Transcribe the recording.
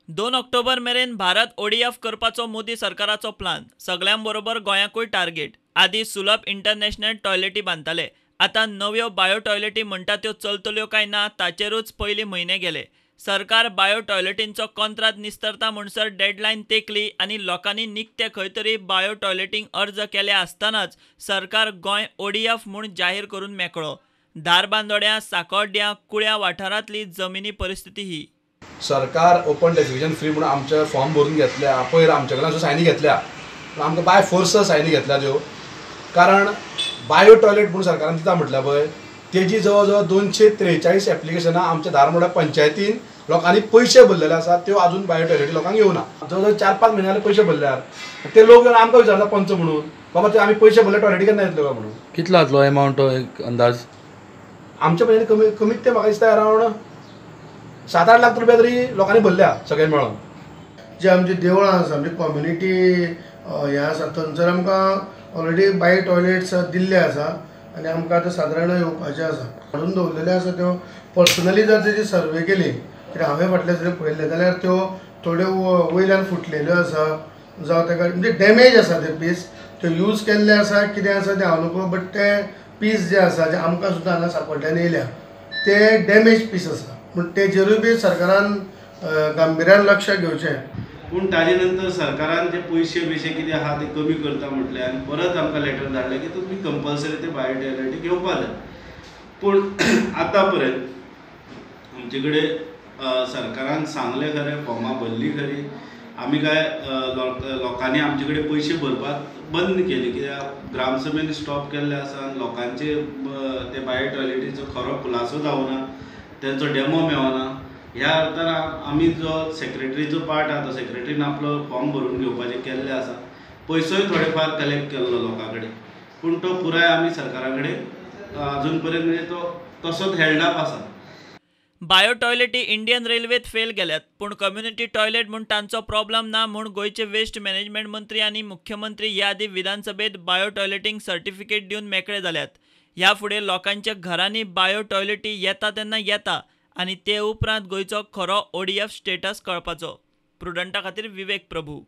2 October मेरेन Bharat ODF करपाचो मोदी सरकाराचो प्लान. सगळ्यांबरोबर गोंयाकूय टार्गेट. आदी सुलभ इंटरनॅशनल टॉयलेटी बांदताले. आतां नव्यो बायो टॉयलेटी म्हणटा त्यो चलतल्यो काय ना ताचेरूच पयले म्हयने गेले. सरकार बायो टॉयलेटींचो कंत्राट निसतरता म्हणसर डेडलायन तेंकली आनी लोकांनी निकते खंय तरी बायो टॉयलेटींक अर्ज केले आसतनाच सरकार गोंय ओडीएफ म्हूण जाहीर करून मेकळो. धारबांदोड्या, सांकवाळड्या, कुळ्या वाठारांतली जमिनी परिस्थिती ही. सरकार ओपन डेफिकेशन फ्री म्हणून आमचे फॉर्म भरून घेतल्या. पयर आमचे कडल्यान सायनी घेतल्या, पण आमकां बाय फोर्स सायनी घेतल्या त्यो. कारण बायो टॉयलेट म्हणून सरकारान दिता म्हटल्या पळय, तेजी जवळ जवळ 243 एप्लिकेशनां आमच्या धारमोड्या पंचायतीन लोकांनी पयशे भरलेले आसात. त्यो अजून बायो टॉयलेटी लोकांक येवना. जवळ जवळ 4-5 म्हयने जाले पयशे भरल्यार. ते लोक येवन आमकां विचारता पंच म्हणून, बाबा ते आमी पयशे भरले टॉयलेटी केन्ना येतल्यो काय म्हणून. कितलो जातलो अमावंट एक अंदाज? आमच्या म्हयन्यानी कमीत ते म्हाका दिसता अरावंड 7-8 लाख रुपया तरी लोकांनी भरल्या सगळे मेळून. जे आमचे देवळां आसा, आमची कम्युनिटी हे आसा, थंयसर आमकां ऑलरेडी बायो टॉयलेट्स दिल्ले आसा आनी आमकां आतां सादारण येवपाचे आसा. हाडून दवरलेले आसा त्यो पर्सनली जर तेजी सर्वे केली, कित्याक हांवें फाटल्या दिसांनी पळयल्ले जाल्यार त्यो थोड्यो वयल्यान फुटलेल्यो आसा, जावं ताका म्हणजे डॅमेज आसा ते पीस. त्यो यूज केल्ले आसा कितें आसा तें हांव नको, बट ते पीस जे आसा जे आमकां सुद्दां हांगा सांकवाळड्यान येयल्या ते डॅमेज पीस आसा. पूण तेजेरूय बी सरकारान गांभीर्यान लक्ष घेवचें. पूण ताजे नंतर सरकारान ते पयशे कितें आहा ते कमी करता म्हटलें आनी परत आमकां लेटर धाडलें की तुमी कंपल्सरी ते बायो टॉयलेटी घेवपा जाय. पूण आतां पर्यंत आमचे कडेन सरकारान सांगलें खरें, फॉर्मां भरलीं खरी, आमी काय लोकांनी आमचे कडेन पयशे भरपाक बंद केली, कित्याक ग्रामसभेन स्टॉप केल्ले आसा. लोकांचे ते बायो टॉयलेटीचो खरो खुलासो जावना, तेंचो डेमो मेळना. ह्या अर्थान आमी जो सेक्रेटरीचो पार्ट आसा, तो सेक्रेटरीन आपलो फॉर्म भरून घेवपाचें केल्लें आसा. पयसोय थोडेफार कलेक्ट केल्लो लोकां कडेन, पूण तो पुराय आमी सरकारा कडेन अजून पर्यंत म्हणजे तो तसोच हेल्ड अप आसा. बायो टॉयलेटी इंडियन रेल्वेत फेल गेल्यात, पूण कम्युनिटी टॉयलेट म्हूण तांचो प्रॉब्लेम ना म्हूण गोंयचे वेस्ट मॅनेजमेंट मंत्री आनी मुख्यमंत्री ह्या आदी विधानसभेत बायो टॉयलेटींक सर्टिफिकेट दिवन मेकळे जाल्यात. ह्या फुडें लोकांच्या घरांनी बायो टॉयलेटी येता तेन्ना येता आनी ते उपरांत गोंयचो खरो ओडीएफ स्टेटस कळपाचो. प्रुडंटा खातीर विवेक प्रभू.